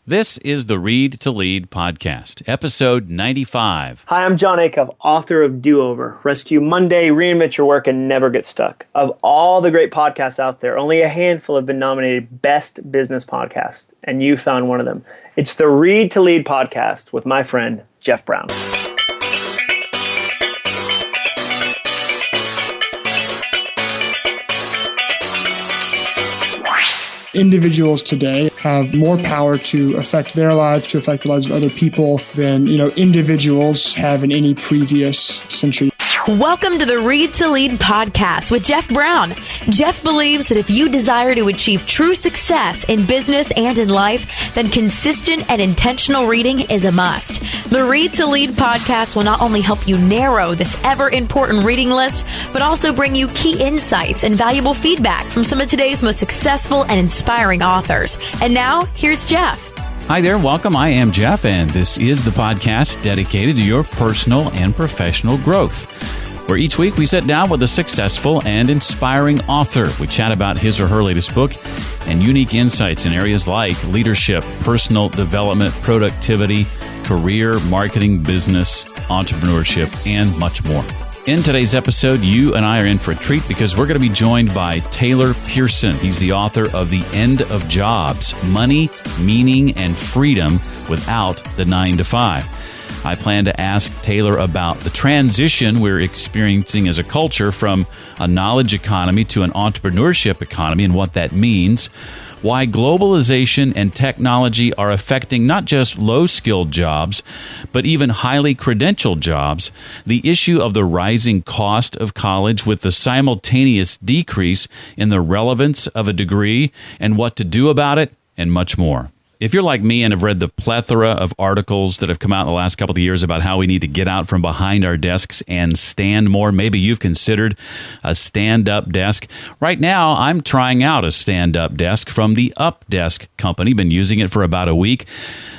This is the Read to Lead podcast, episode 95. Hi, I'm John Acuff, author of Do Over, Rescue Monday, Reinvent Your Work, and Never Get Stuck. Of all the great podcasts out there, only a handful have been nominated Best Business Podcast, and you found one of them. It's the Read to Lead podcast with my friend, Jeff Brown. Individuals today have more power to affect their lives, to affect the lives of other people than, individuals have in any previous century. Welcome to the Read to Lead podcast with Jeff Brown. Jeff believes that if you desire to achieve true success in business and in life, then consistent and intentional reading is a must. The Read to Lead podcast will not only help you narrow this ever-important reading list, but also bring you key insights and valuable feedback from some of today's most successful and inspiring authors. And now, here's Jeff. Hi there, welcome. I am Jeff, and this is the podcast dedicated to your personal and professional growth, where each week we sit down with a successful and inspiring author. We chat about his or her latest book and unique insights in areas like leadership, personal development, productivity, career, marketing, business, entrepreneurship, and much more. In today's episode, you and I are in for a treat because we're going to be joined by Taylor Pearson. He's the author of The End of Jobs, Money, Meaning, and Freedom Without the 9 to 5. I plan to ask Taylor about the transition we're experiencing as a culture from a knowledge economy to an entrepreneurship economy and what that means, why globalization and technology are affecting not just low-skilled jobs, but even highly credentialed jobs, the issue of the rising cost of college with the simultaneous decrease in the relevance of a degree, and what to do about it, and much more. If you're like me and have read the plethora of articles that have come out in the last couple of years about how we need to get out from behind our desks and stand more, maybe you've considered a stand-up desk. Right now, I'm trying out a stand-up desk from the UpDesk company. Been using it for about a week.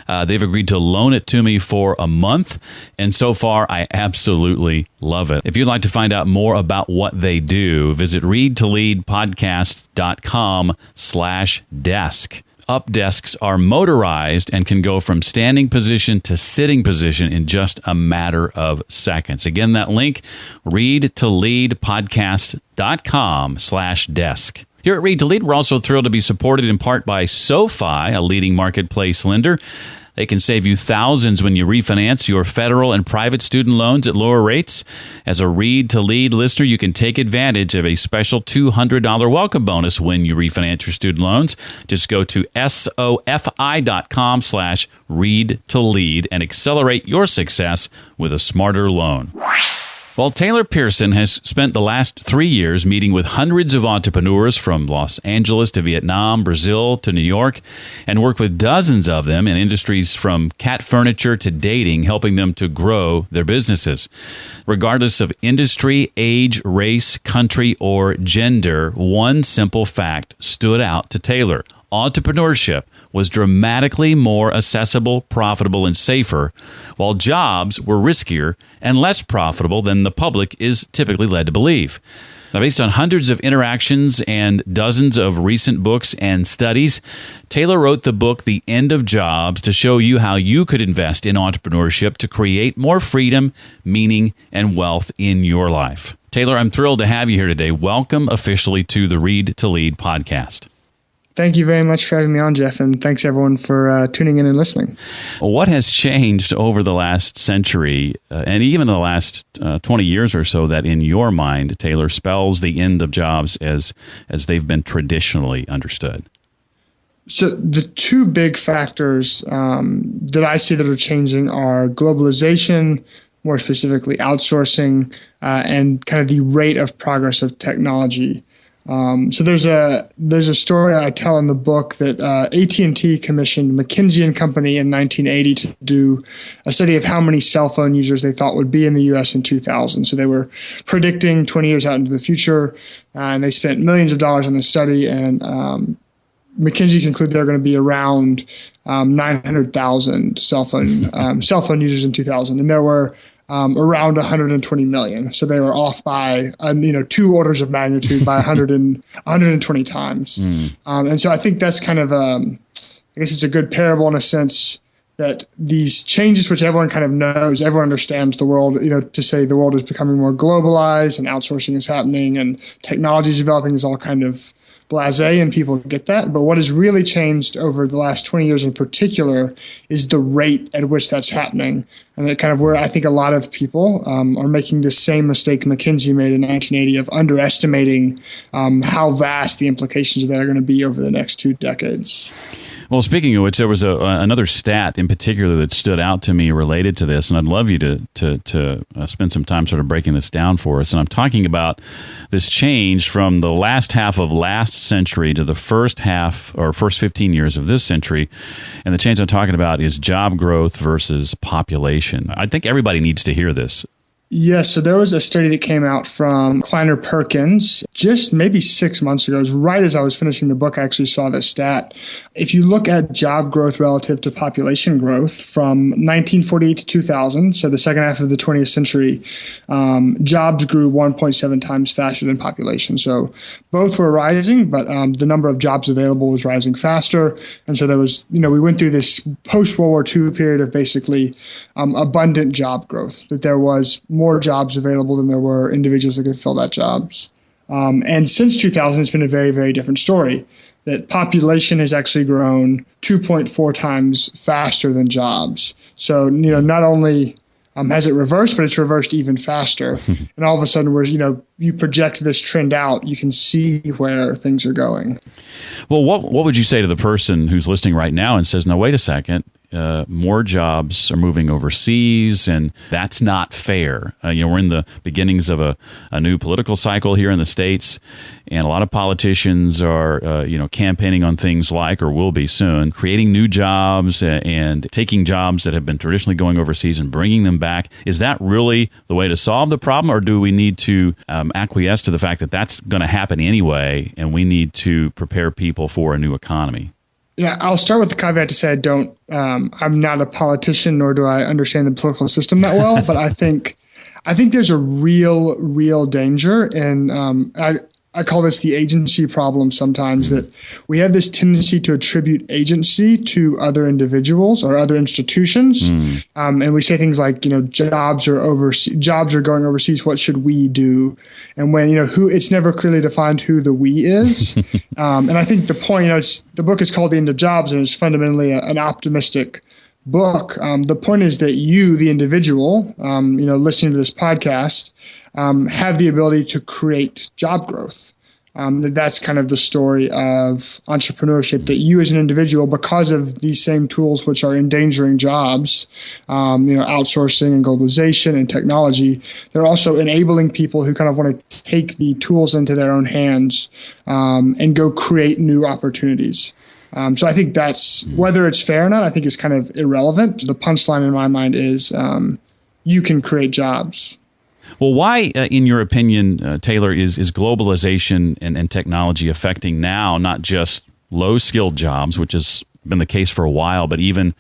They've agreed to loan it to me for a month, and so far, I absolutely love it. If you'd like to find out more about what they do, visit readtoleadpodcast.com/desk. Up desks are motorized and can go from standing position to sitting position in just a matter of seconds. Again, that link, readtoleadpodcast.com/desk. Here at Read to Lead, we're also thrilled to be supported in part by SoFi, a leading marketplace lender. They can save you thousands when you refinance your federal and private student loans at lower rates. As a Read to Lead listener, you can take advantage of a special $200 welcome bonus when you refinance your student loans. Just go to SoFi.com/read-to-lead and accelerate your success with a smarter loan. Well, Taylor Pearson has spent the last 3 years meeting with hundreds of entrepreneurs from Los Angeles to Vietnam, Brazil to New York, and worked with dozens of them in industries from cat furniture to dating, helping them to grow their businesses. Regardless of industry, age, race, country, or gender, one simple fact stood out to Taylor. Entrepreneurship was dramatically more accessible, profitable, and safer, while jobs were riskier and less profitable than the public is typically led to believe. Now, based on hundreds of interactions and dozens of recent books and studies, Taylor wrote the book, The End of Jobs, to show you how you could invest in entrepreneurship to create more freedom, meaning, and wealth in your life. Taylor, I'm thrilled to have you here today. Welcome officially to the Read to Lead podcast. Thank you very much for having me on, Jeff, and thanks everyone for tuning in and listening. What has changed over the last century, and even the last 20 years or so, that in your mind, Taylor, spells the end of jobs as they've been traditionally understood? So the two big factors that I see that are changing are globalization, more specifically outsourcing, and kind of the rate of progress of technology. So there's a story I tell in the book that AT&T commissioned McKinsey & Company in 1980 to do a study of how many cell phone users they thought would be in the U.S. in 2000. So they were predicting 20 years out into the future, and they spent millions of dollars on this study, and McKinsey concluded there are going to be around 900,000 cell phone users in 2000, and there were around 120 million. So they were off by, 2 orders of magnitude by 120 times. And so I think that's kind of I guess it's a good parable in a sense that these changes, which everyone kind of knows, everyone understands the world, to say the world is becoming more globalized and outsourcing is happening and technology is developing is all kind of blasé, and people get that. But what has really changed over the last 20 years in particular is the rate at which that's happening. And that kind of where I think a lot of people are making the same mistake McKinsey made in 1980 of underestimating how vast the implications of that are going to be over the next 2 decades. Well, speaking of which, there was another stat in particular that stood out to me related to this, and I'd love you to spend some time sort of breaking this down for us. And I'm talking about this change from the last half of last century to the first 15 years of this century. And the change I'm talking about is job growth versus population. I think everybody needs to hear this. Yes, so there was a study that came out from Taylor Pearson just maybe 6 months ago. It was right as I was finishing the book, I actually saw this stat. If you look at job growth relative to population growth from 1948 to 2000, so the second half of the 20th century, jobs grew 1.7 times faster than population. So both were rising, but the number of jobs available was rising faster. And so there was, we went through this post-World War II period of basically abundant job growth, that there was more jobs available than there were individuals that could fill that jobs. And since 2000, it's been a very, very different story, that population has actually grown 2.4 times faster than jobs. So, not only has it reversed, but it's reversed even faster. And all of a sudden, you project this trend out, you can see where things are going. Well, what would you say to the person who's listening right now and says, no, wait a second, more jobs are moving overseas, and that's not fair. We're in the beginnings of a new political cycle here in the States, and a lot of politicians are, campaigning on things like, or will be soon, creating new jobs and taking jobs that have been traditionally going overseas and bringing them back. Is that really the way to solve the problem, or do we need to acquiesce to the fact that that's going to happen anyway, and we need to prepare people for a new economy? Yeah, I'll start with the caveat to say I'm not a politician, nor do I understand the political system that well. But I think there's a real danger, and I call this the agency problem sometimes, that we have this tendency to attribute agency to other individuals or other institutions. And we say things like, jobs are going overseas. What should we do? And when, it's never clearly defined who the we is. And I think the point, the book is called The End of Jobs, and it's fundamentally an optimistic book. The point is that you, the individual, listening to this podcast, have the ability to create job growth. That's kind of the story of entrepreneurship, that you as an individual, because of these same tools which are endangering jobs, outsourcing and globalization and technology, they're also enabling people who kind of want to take the tools into their own hands and go create new opportunities. So I think that's, whether it's fair or not, I think is kind of irrelevant. The punchline in my mind is you can create jobs. Well, why, in your opinion, Taylor, is globalization and technology affecting now not just low-skilled jobs, which has been the case for a while, but even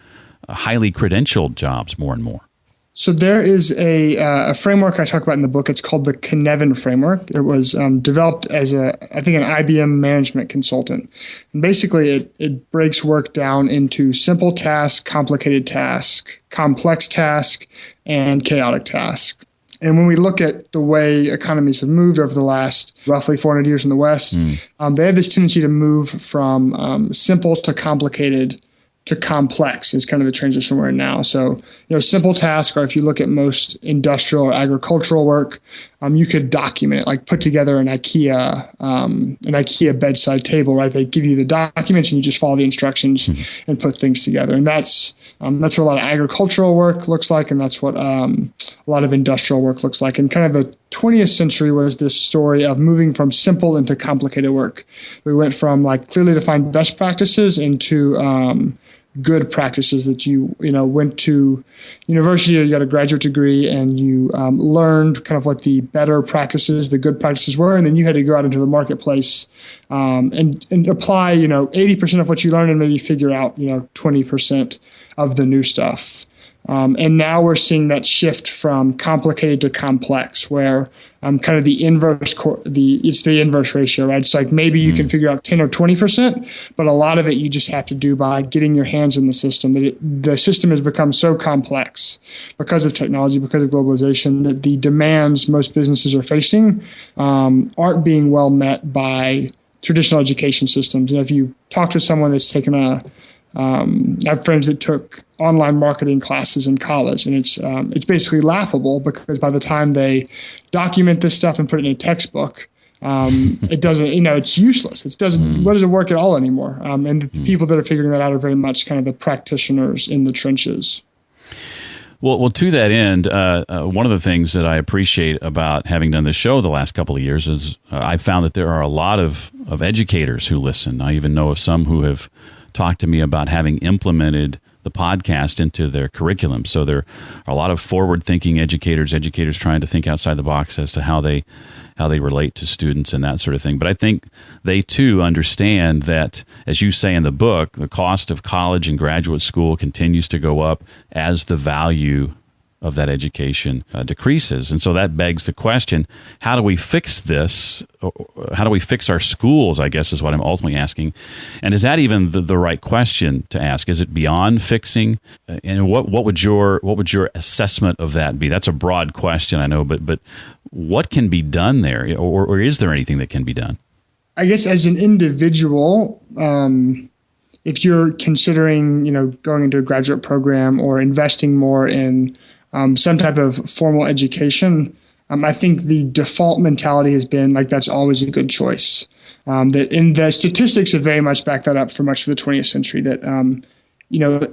highly credentialed jobs more and more? So there is a framework I talk about in the book. It's called the Cynefin framework. It was developed as an IBM management consultant. And basically, it breaks work down into simple task, complicated task, complex task, and chaotic task. And when we look at the way economies have moved over the last roughly 400 years in the West, they have this tendency to move from simple to complicated to complex is kind of the transition we're in now. So, simple tasks, or if you look at most industrial or agricultural work, you could document it, like put together an IKEA bedside table, right? They give you the documents and you just follow the instructions and put things together. And that's what a lot of agricultural work looks like, and that's what a lot of industrial work looks like. And kind of the 20th century was this story of moving from simple into complicated work. We went from like clearly defined best practices into good practices, that you went to university or you got a graduate degree and you learned kind of what the better practices, the good practices were, and then you had to go out into the marketplace and apply 80% of what you learned and maybe figure out 20% of the new stuff. And now we're seeing that shift from complicated to complex, where kind of the inverse ratio, right? It's like maybe you can figure out 10 or 20%, but a lot of it you just have to do by getting your hands in the system. The system has become so complex because of technology, because of globalization, that the demands most businesses are facing aren't being well met by traditional education systems. And if you talk to someone that's taken I have friends that took online marketing classes in college, and it's basically laughable because by the time they document this stuff and put it in a textbook, it doesn't, it's useless. What does it work at all anymore? And the people that are figuring that out are very much kind of the practitioners in the trenches. Well, to that end, one of the things that I appreciate about having done this show the last couple of years is I've found that there are a lot of educators who listen. I even know of some who have talked to me about having implemented the podcast into their curriculum. So there are a lot of forward-thinking educators trying to think outside the box as to how they relate to students and that sort of thing. But I think they too understand that, as you say in the book, the cost of college and graduate school continues to go up as the value of that education decreases. And so that begs the question, how do we fix this? How do we fix our schools, I guess, is what I'm ultimately asking. And is that even the right question to ask? Is it beyond fixing? And what would your assessment of that be? That's a broad question, I know, but what can be done there? Or is there anything that can be done? I guess as an individual, if you're considering, going into a graduate program or investing more in some type of formal education, I think the default mentality has been like that's always a good choice. The statistics have very much backed that up for much of the 20th century. That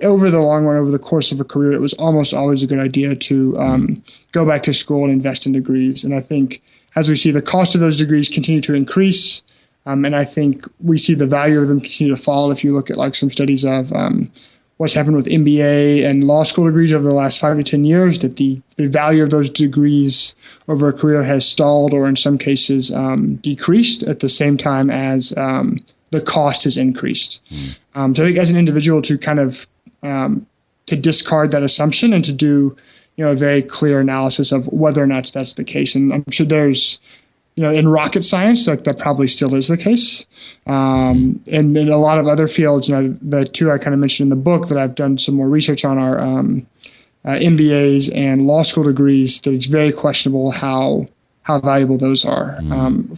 over the long run, over the course of a career, it was almost always a good idea to go back to school and invest in degrees. And I think as we see the cost of those degrees continue to increase, and I think we see the value of them continue to fall. If you look at like some studies of what's happened with MBA and law school degrees over the last 5 to 10 years, that the value of those degrees over a career has stalled or in some cases decreased at the same time as the cost has increased. So I think as an individual to kind of to discard that assumption and to do a very clear analysis of whether or not that's the case. And I'm sure there's in rocket science, like that probably still is the case. And in a lot of other fields, the two I kind of mentioned in the book that I've done some more research on are MBAs and law school degrees, that it's very questionable how valuable those are.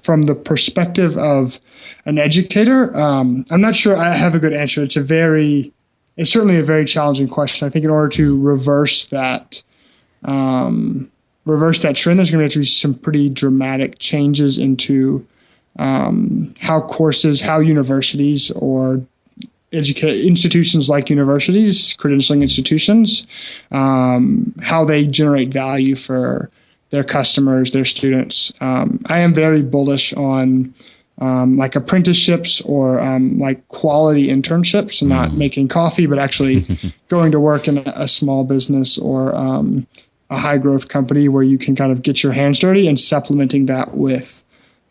From the perspective of an educator, I'm not sure I have a good answer. It's certainly a very challenging question. I think in order to reverse that trend, there's going to have to be some pretty dramatic changes into how universities or institutions like universities, credentialing institutions, how they generate value for their customers, their students. I am very bullish on like apprenticeships or like quality internships, not making coffee, but actually going to work in a small business or a high growth company where you can kind of get your hands dirty, and supplementing that with,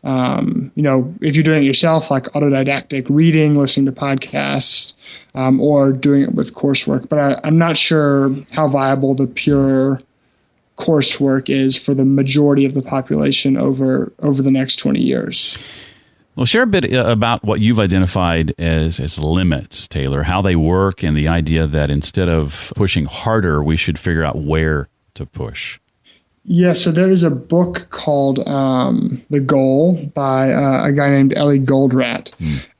if you're doing it yourself, like autodidactic reading, listening to podcasts, or doing it with coursework. But I'm not sure how viable the pure coursework is for the majority of the population over the next 20 years. Well, share a bit about what you've identified as limits, Taylor, how they work, and the idea that instead of pushing harder, we should figure out where to push. Yeah, so there is a book called The Goal by a guy named Eli Goldratt.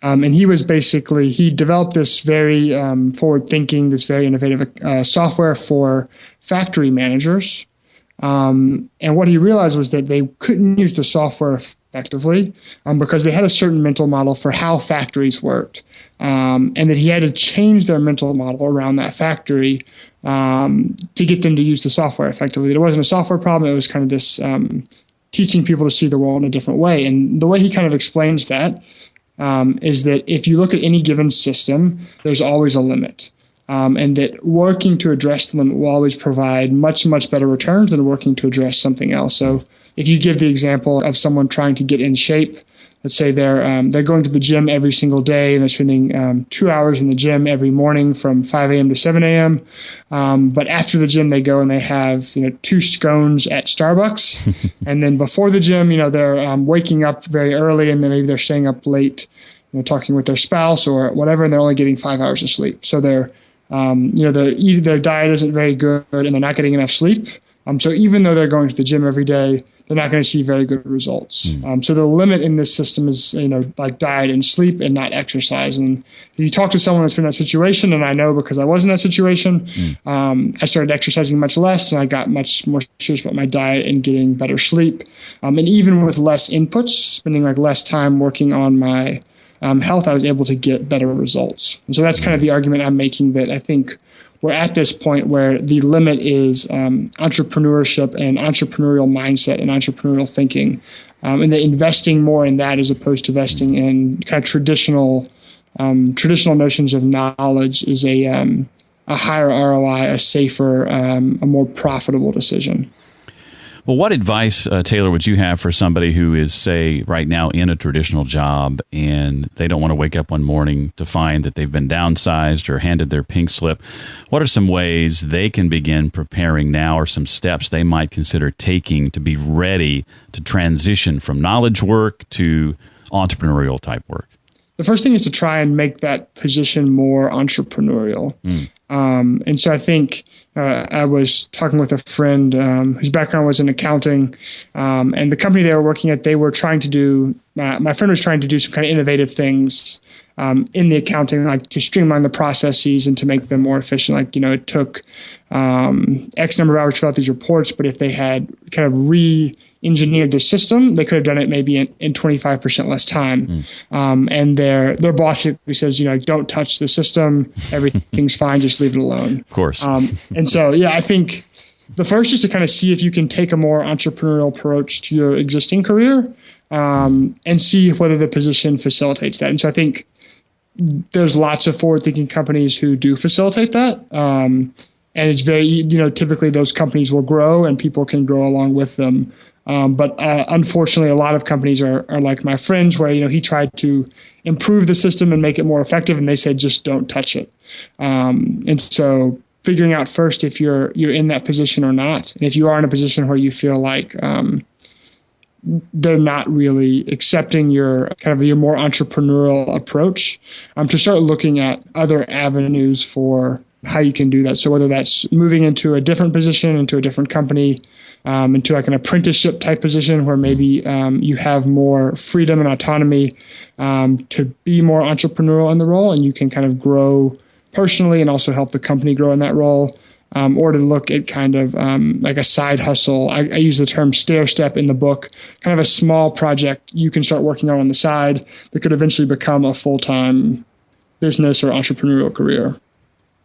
And he developed this very forward-thinking, this very innovative software for factory managers. And what he realized was that they couldn't use the software effectively because they had a certain mental model for how factories worked. And that he had to change their mental model around that factory to get them to use the software effectively. It wasn't a software problem. It was kind of this teaching people to see the world in a different way. And the way he kind of explains that is that if you look at any given system, there's always a limit. And that working to address the limit will always provide much, much better returns than working to address something else. So if you give the example of someone trying to get in shape, let's say they're going to the gym every single day and they're spending 2 hours in the gym every morning from 5 a.m. to 7 a.m. But after the gym, they go and they have 2 scones at Starbucks, and then before the gym, they're waking up very early, and then maybe they're staying up late, talking with their spouse or whatever, and they're only getting 5 hours of sleep. So their diet isn't very good, and they're not getting enough sleep. So even though they're going to the gym every day, they're not going to see very good results. So the limit in this system is, like diet and sleep and not exercise. And if you talk to someone that's been in that situation, and I know because I was in that situation, I started exercising much less, and I got much more serious about my diet and getting better sleep. And even with less inputs, spending like less time working on my health, I was able to get better results. And so that's kind of the argument I'm making, that I think we're at this point where the limit is entrepreneurship and entrepreneurial mindset and entrepreneurial thinking, and that investing more in that as opposed to investing in kind of traditional notions of knowledge is a higher ROI, a safer, a more profitable decision. Well, what advice, Taylor, would you have for somebody who is, say, right now in a traditional job and they don't want to wake up one morning to find that they've been downsized or handed their pink slip? What are some ways they can begin preparing now, or some steps they might consider taking to be ready to transition from knowledge work to entrepreneurial type work? The first thing is to try and make that position more entrepreneurial. And so I think I was talking with a friend whose background was in accounting, and the company they were working at, they were trying to do, my friend was trying to do some kind of innovative things in the accounting, like to streamline the processes and to make them more efficient. Like, it took X number of hours to fill out these reports, but if they had kind of re-engineered the system, they could have done it maybe in 25% less time. And their boss typically says, don't touch the system. Everything's fine. Just leave it alone. Of course. And so, I think the first is to kind of see if you can take a more entrepreneurial approach to your existing career, and see whether the position facilitates that. And so I think there's lots of forward-thinking companies who do facilitate that. And it's very, typically those companies will grow and people can grow along with them. But unfortunately, a lot of companies are like my friend's, where he tried to improve the system and make it more effective, and they said just don't touch it. And so figuring out first if you're in that position or not, and if you are in a position where you feel like they're not really accepting your more entrepreneurial approach, to start looking at other avenues for how you can do that. So whether that's moving into a different position, into a different company, into like an apprenticeship type position where maybe you have more freedom and autonomy to be more entrepreneurial in the role, and you can kind of grow personally and also help the company grow in that role, or to look at kind of like a side hustle. I use the term stair step in the book, kind of a small project you can start working on the side that could eventually become a full-time business or entrepreneurial career.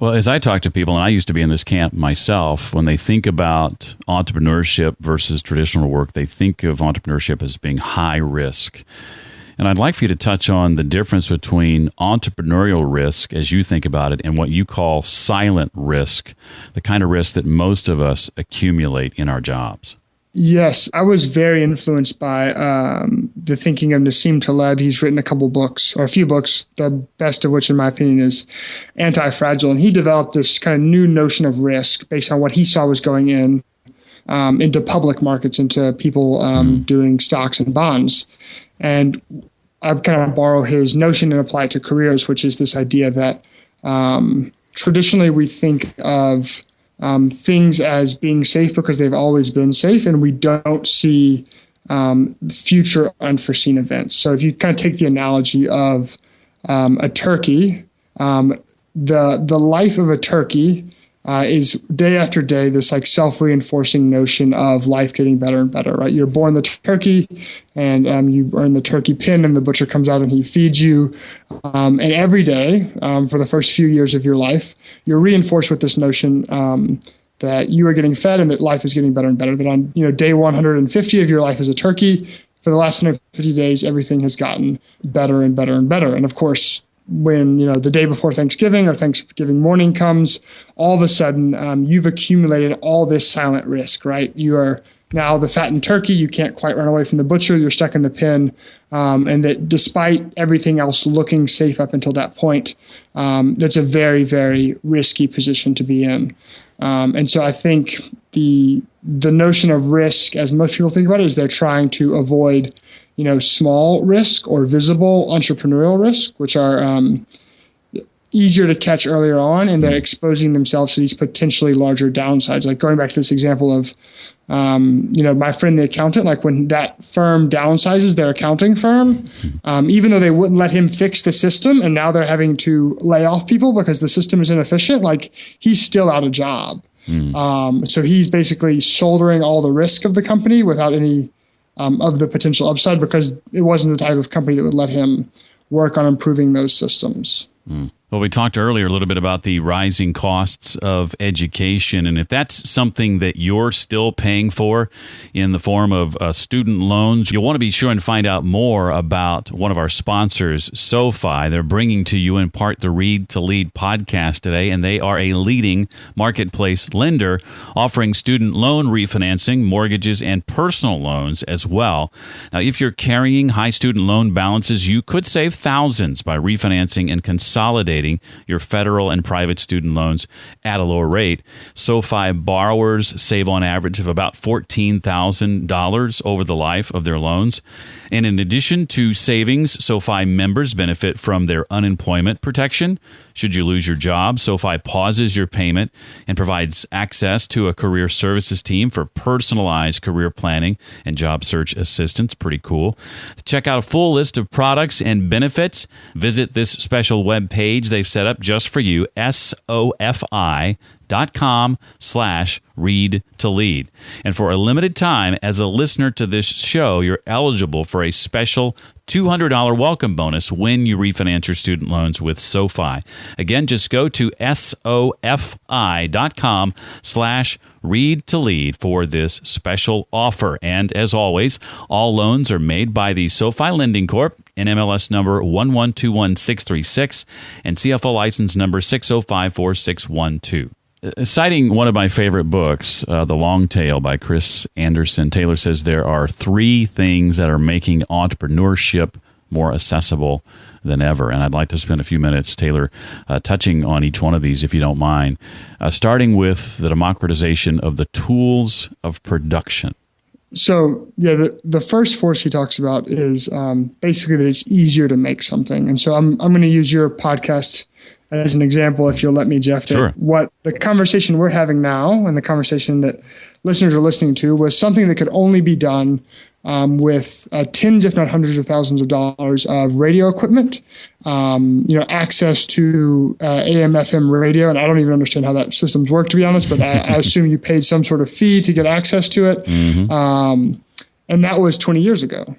Well, as I talk to people, and I used to be in this camp myself, when they think about entrepreneurship versus traditional work, they think of entrepreneurship as being high risk. And I'd like for you to touch on the difference between entrepreneurial risk, as you think about it, and what you call silent risk, the kind of risk that most of us accumulate in our jobs. Yes, I was very influenced by the thinking of Nassim Taleb. He's written a couple books, or a few books, the best of which, in my opinion, is Anti-Fragile. And he developed this kind of new notion of risk based on what he saw was going into public markets, into people doing stocks and bonds. And I kind of borrow his notion and apply it to careers, which is this idea that traditionally we think of things as being safe because they've always been safe, and we don't see future unforeseen events. So if you kind of take the analogy of a turkey, the life of a turkey is day after day this like self-reinforcing notion of life getting better and better, right? You're born the turkey, and you earn the turkey pin, and the butcher comes out and he feeds you. And every day, for the first few years of your life, you're reinforced with this notion that you are getting fed and that life is getting better and better. That on day 150 of your life as a turkey, for the last 150 days, everything has gotten better and better and better. And of course, when the day before Thanksgiving or Thanksgiving morning comes, all of a sudden you've accumulated all this silent risk, right? You are now the fattened turkey, you can't quite run away from the butcher, you're stuck in the pen, and that despite everything else looking safe up until that point, that's a very, very risky position to be in. And so I think the notion of risk, as most people think about it, is they're trying to avoid, small risk or visible entrepreneurial risk, which are easier to catch earlier on, and they're exposing themselves to these potentially larger downsides. Like going back to this example of, my friend, the accountant, like when that firm downsizes their accounting firm, even though they wouldn't let him fix the system, and now they're having to lay off people because the system is inefficient, like he's still out of job. So he's basically shouldering all the risk of the company without any of the potential upside, because it wasn't the type of company that would let him work on improving those systems. Well, we talked earlier a little bit about the rising costs of education, and if that's something that you're still paying for in the form of student loans, you'll want to be sure and find out more about one of our sponsors, SoFi. They're bringing to you in part the Read to Lead podcast today, and they are a leading marketplace lender offering student loan refinancing, mortgages, and personal loans as well. Now, if you're carrying high student loan balances, you could save thousands by refinancing and consolidating your federal and private student loans at a lower rate. SoFi borrowers save on average of about $14,000 over the life of their loans. And in addition to savings, SoFi members benefit from their unemployment protection. Should you lose your job, SoFi pauses your payment and provides access to a career services team for personalized career planning and job search assistance. Pretty cool. To check out a full list of products and benefits, visit this special web page they've set up just for you, SoFi.com/read to lead. And for a limited time, as a listener to this show, you're eligible for a special $200 welcome bonus when you refinance your student loans with SoFi. Again, just go to SoFi.com/read to lead for this special offer. And as always, all loans are made by the SoFi Lending Corp, NMLS number 1121636 and CFO license number 6054612. Citing one of my favorite books, The Long Tail by Chris Anderson, Taylor says there are 3 things that are making entrepreneurship more accessible than ever. And I'd like to spend a few minutes, Taylor, touching on each one of these, if you don't mind, starting with the democratization of the tools of production. So, the first force he talks about is basically that it's easier to make something. And so I'm going to use your podcast as an example, if you'll let me, Jeff, that Sure. What the conversation we're having now and the conversation that listeners are listening to was something that could only be done with tens, if not hundreds of thousands of dollars of radio equipment, access to AM, FM radio. And I don't even understand how that systems work, to be honest, but I assume you paid some sort of fee to get access to it. And that was 20 years ago.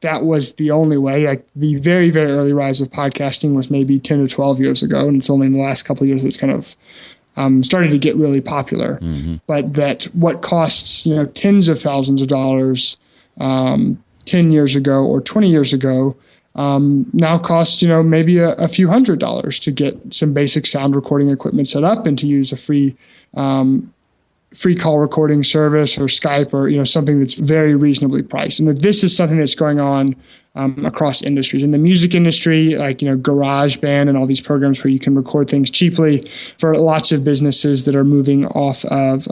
That was the only way. Like the very, very early rise of podcasting was maybe 10 or 12 years ago, and it's only in the last couple of years that's kind of started to get really popular. But that what costs tens of thousands of dollars 10 years ago or 20 years ago now costs maybe a few $100s to get some basic sound recording equipment set up and to use a free call recording service or Skype or something that's very reasonably priced. And that this is something that's going on across industries. In the music industry, like GarageBand and all these programs where you can record things cheaply, for lots of businesses that are moving off of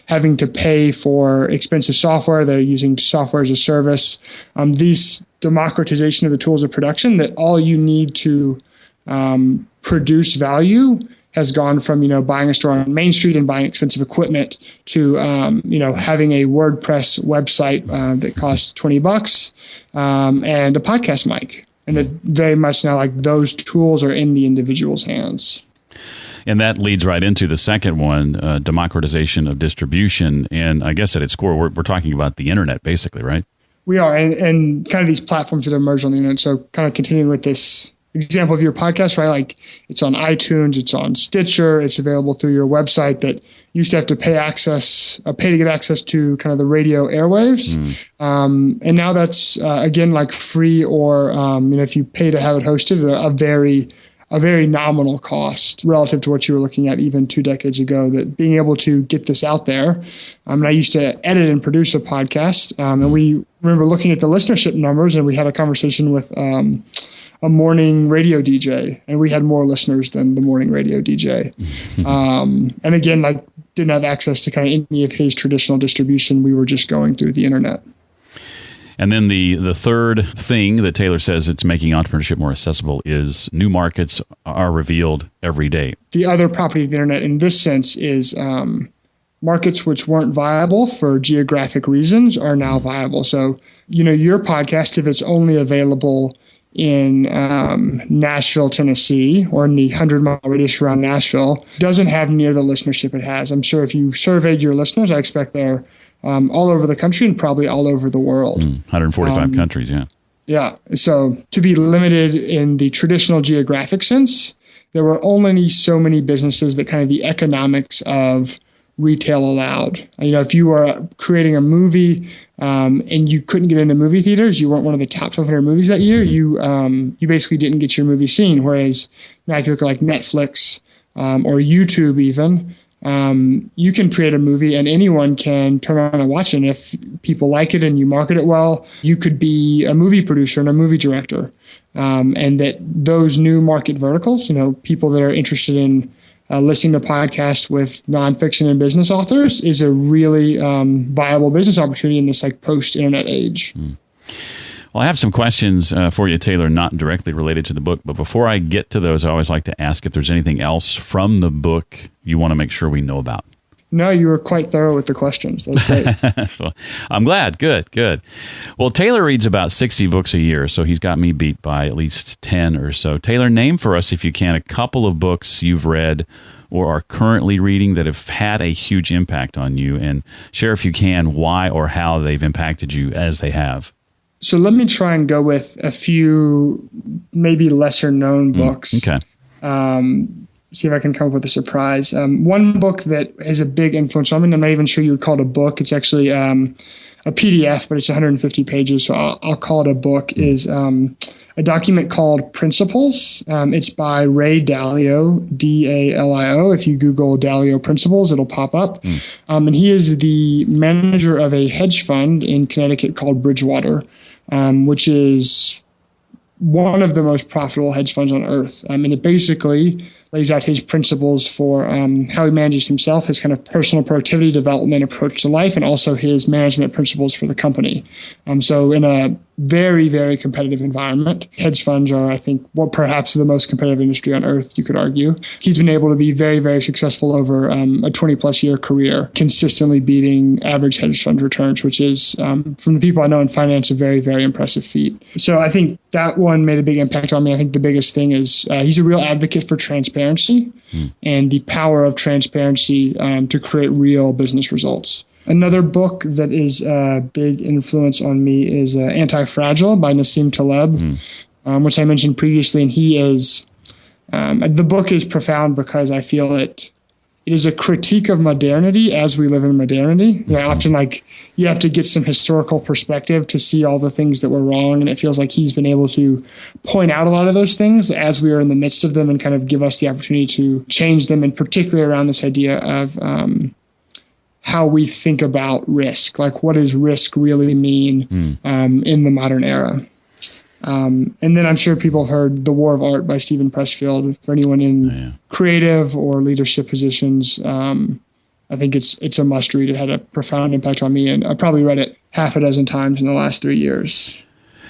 having to pay for expensive software. They're using software as a service. These democratization of the tools of production, that all you need to produce value has gone from buying a store on Main Street and buying expensive equipment to having a WordPress website that costs $20 and a podcast mic, and that very much now like those tools are in the individual's hands. And that leads right into the second one, democratization of distribution. And I guess at its core, we're talking about the internet, basically, right? We are, and kind of these platforms that emerge on the internet. So kind of continuing with this example of your podcast, right? Like it's on iTunes, it's on Stitcher, it's available through your website that used to have to pay to get access to kind of the radio airwaves. And now that's, again, like free or, if you pay to have it hosted, a very a very nominal cost relative to what you were looking at even 2 decades ago, that being able to get this out there. And I used to edit and produce a podcast, and we remember looking at the listenership numbers, and we had a conversation with a morning radio DJ, and we had more listeners than the morning radio DJ. And again, like, didn't have access to kind of any of his traditional distribution. We were just going through the internet. And then the third thing that Taylor says it's making entrepreneurship more accessible is new markets are revealed every day. The other property of the internet in this sense is markets which weren't viable for geographic reasons are now viable. So, your podcast, if it's only available in Nashville, Tennessee, or in the 100-mile radius around Nashville, doesn't have near the listenership it has. I'm sure if you surveyed your listeners, I expect they're all over the country and probably all over the world. 145 countries, yeah. Yeah. So to be limited in the traditional geographic sense, there were only so many businesses that kind of the economics of retail allowed. If you were creating a movie and you couldn't get into movie theaters, you weren't one of the top 500 movies that year, you basically didn't get your movie seen. Whereas now if you look at like Netflix or YouTube even, you can create a movie and anyone can turn on and watch it. And if people like it and you market it well, you could be a movie producer and a movie director. And that those new market verticals, people that are interested in listening to podcasts with nonfiction and business authors is a really viable business opportunity in this like post-internet age. Well, I have some questions for you, Taylor, not directly related to the book. But before I get to those, I always like to ask if there's anything else from the book you want to make sure we know about. No, you were quite thorough with the questions. That was great. Well, I'm glad. Good. Well, Taylor reads about 60 books a year, so he's got me beat by at least 10 or so. Taylor, name for us, if you can, a couple of books you've read or are currently reading that have had a huge impact on you, and share, if you can, why or how they've impacted you as they have. So let me try and go with a few maybe lesser known books. Okay. See if I can come up with a surprise. One book that has a big influence on me, and I'm not even sure you would call it a book. It's actually a PDF, but it's 150 pages, so I'll call it a book, is a document called Principles. It's by Ray Dalio, D-A-L-I-O. If you Google Dalio Principles, it'll pop up. And he is the manager of a hedge fund in Connecticut called Bridgewater, which is one of the most profitable hedge funds on earth. And it basically lays out his principles for how he manages himself, his kind of personal productivity development approach to life, and also his management principles for the company. So in a very, very competitive environment, hedge funds are, I think, perhaps the most competitive industry on earth, you could argue. He's been able to be very, very successful over a 20-plus year career, consistently beating average hedge fund returns, which is, from the people I know in finance, a very, very impressive feat. So I think that one made a big impact on me. I think the biggest thing is he's a real advocate for transparency and the power of transparency to create real business results. Another book that is a big influence on me is Anti-Fragile by Nassim Taleb, which I mentioned previously. And he is, the book is profound because I feel it is a critique of modernity as we live in modernity. Often you have to get some historical perspective to see all the things that were wrong. And it feels like he's been able to point out a lot of those things as we are in the midst of them and kind of give us the opportunity to change them, and particularly around this idea of how we think about risk. Like, what does risk really mean in the modern era? And then I'm sure people have heard The War of Art by Stephen Pressfield. For anyone in creative or leadership positions, I think it's a must read. It had a profound impact on me, and I probably read it half a dozen times in the last 3 years.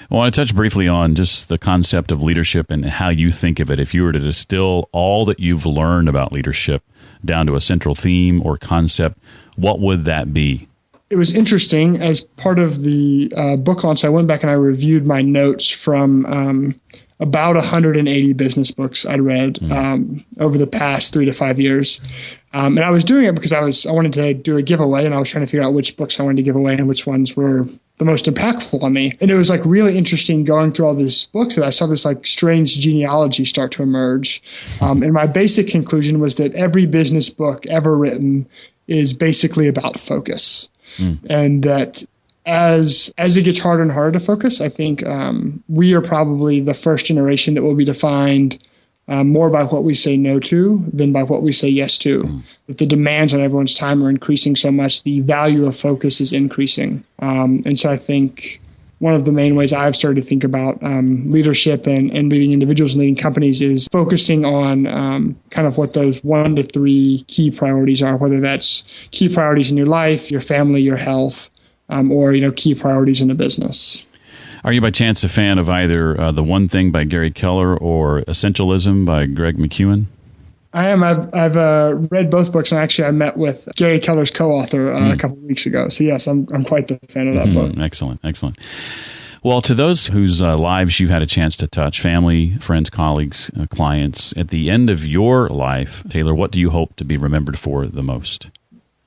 Well, I want to touch briefly on just the concept of leadership and how you think of it. If you were to distill all that you've learned about leadership down to a central theme or concept, what would that be? It was interesting. As part of the book launch, I went back and I reviewed my notes from about 180 business books I'd read over the past 3 to 5 years. And I was doing it because I wanted to do a giveaway, and I was trying to figure out which books I wanted to give away and which ones were the most impactful on me. And it was really interesting going through all these books that I saw this strange genealogy start to emerge. And my basic conclusion was that every business book ever written is basically about focus. And that as it gets harder and harder to focus, I think we are probably the first generation that will be defined more by what we say no to than by what we say yes to. That the demands on everyone's time are increasing so much, the value of focus is increasing. And so I think one of the main ways I've started to think about leadership and leading individuals and leading companies is focusing on kind of what those 1 to 3 key priorities are, whether that's key priorities in your life, your family, your health, or key priorities in a business. Are you by chance a fan of either The One Thing by Gary Keller or Essentialism by Greg McKeown? I am. I've read both books, and actually I met with Gary Keller's co-author a couple of weeks ago. So yes, I'm quite the fan of that book. Excellent. Well, to those whose lives you've had a chance to touch, family, friends, colleagues, clients, at the end of your life, Taylor, what do you hope to be remembered for the most?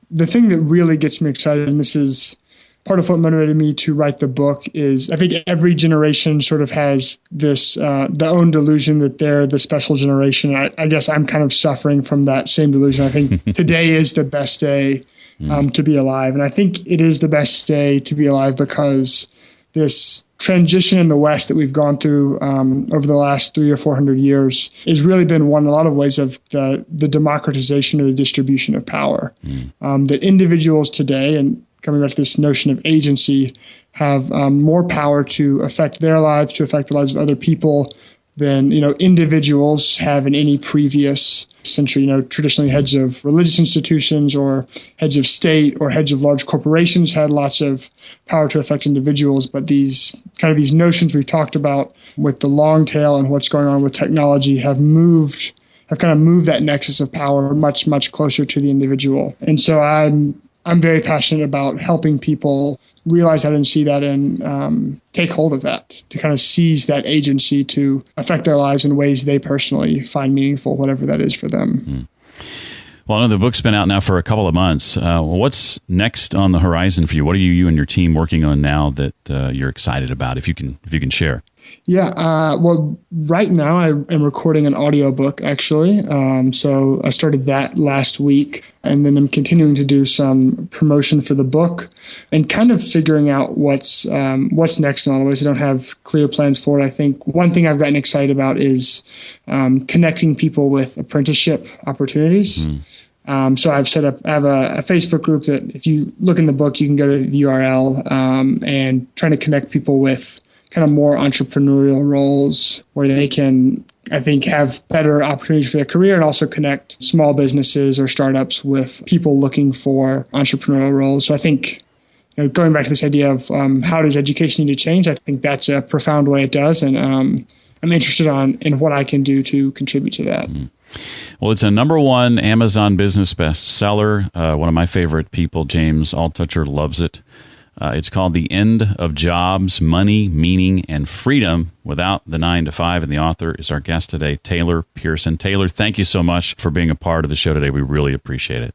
The thing that really gets me excited, and this is part of what motivated me to write the book, is I think every generation sort of has this the own delusion that they're the special generation. I guess I'm kind of suffering from that same delusion. I think today is the best day to be alive. And I think it is the best day to be alive because this transition in the West that we've gone through over the last 300 or 400 years has really been one, in a lot of ways, of the democratization or the distribution of power. That individuals today, and coming back to this notion of agency, have more power to affect their lives, to affect the lives of other people than individuals have in any previous century. Traditionally, heads of religious institutions or heads of state or heads of large corporations had lots of power to affect individuals, but these notions we've talked about with the long tail and what's going on with technology have kind of moved that nexus of power much, much closer to the individual. And so I'm very passionate about helping people realize that and see that and take hold of that, to kind of seize that agency to affect their lives in ways they personally find meaningful, whatever that is for them. Well, I know the book's been out now for a couple of months. What's next on the horizon for you? What are you and your team working on now that you're excited about, if you can share? Yeah, well, right now I am recording an audiobook, actually. So I started that last week, and then I'm continuing to do some promotion for the book and kind of figuring out what's next in all the ways. I don't have clear plans for it. I think one thing I've gotten excited about is connecting people with apprenticeship opportunities. So I have a Facebook group that, if you look in the book, you can go to the URL and trying to connect people with kind of more entrepreneurial roles where they can, I think, have better opportunities for their career, and also connect small businesses or startups with people looking for entrepreneurial roles. So I think, going back to this idea of how does education need to change, I think that's a profound way it does. And I'm interested in what I can do to contribute to that. Well, it's a #1 Amazon business bestseller. One of my favorite people, James Altucher, loves it. It's called The End of Jobs, Money, Meaning, and Freedom Without the 9 to 5. And the author is our guest today, Taylor Pearson. Taylor, thank you so much for being a part of the show today. We really appreciate it.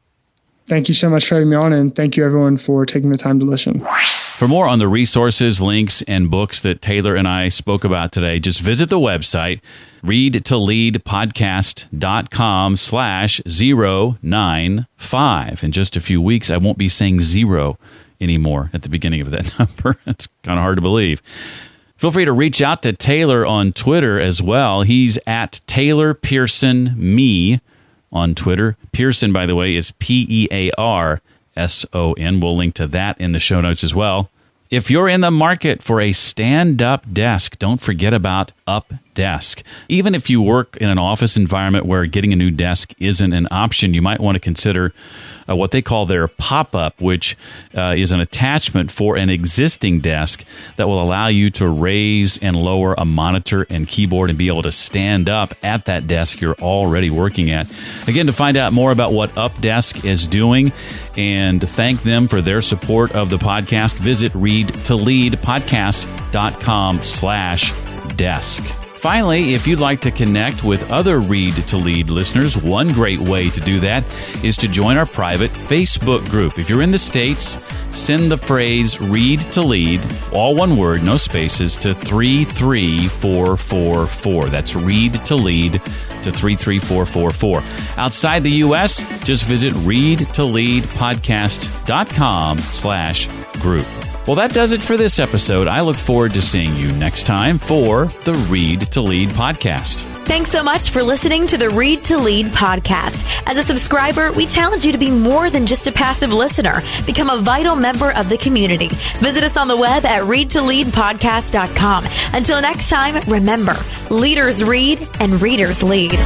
Thank you so much for having me on, and thank you, everyone, for taking the time to listen. For more on the resources, links, and books that Taylor and I spoke about today, just visit the website, readtoleadpodcast.com/095. In just a few weeks, I won't be saying zero anymore at the beginning of that number. It's kind of hard to believe. Feel free to reach out to Taylor on Twitter as well. He's at Taylor Pearson Me on Twitter. Pearson, by the way, is Pearson. We'll link to that in the show notes as well. If you're in the market for a stand-up desk, don't forget about UpDesk. Even if you work in an office environment where getting a new desk isn't an option, you might want to consider what they call their pop-up, which is an attachment for an existing desk that will allow you to raise and lower a monitor and keyboard and be able to stand up at that desk you're already working at. Again, to find out more about what UpDesk is doing and to thank them for their support of the podcast, visit readtoleadpodcast.com/desk. Finally, if you'd like to connect with other Read to Lead listeners, one great way to do that is to join our private Facebook group. If you're in the States, send the phrase Read to Lead, all one word, no spaces, to 33444. That's Read to Lead to 33444. Outside the U.S., just visit readtoleadpodcast.com/group. Well, that does it for this episode. I look forward to seeing you next time for the Read to Lead podcast. Thanks so much for listening to the Read to Lead podcast. As a subscriber, we challenge you to be more than just a passive listener. Become a vital member of the community. Visit us on the web at readtoleadpodcast.com. Until next time, remember, leaders read and readers lead.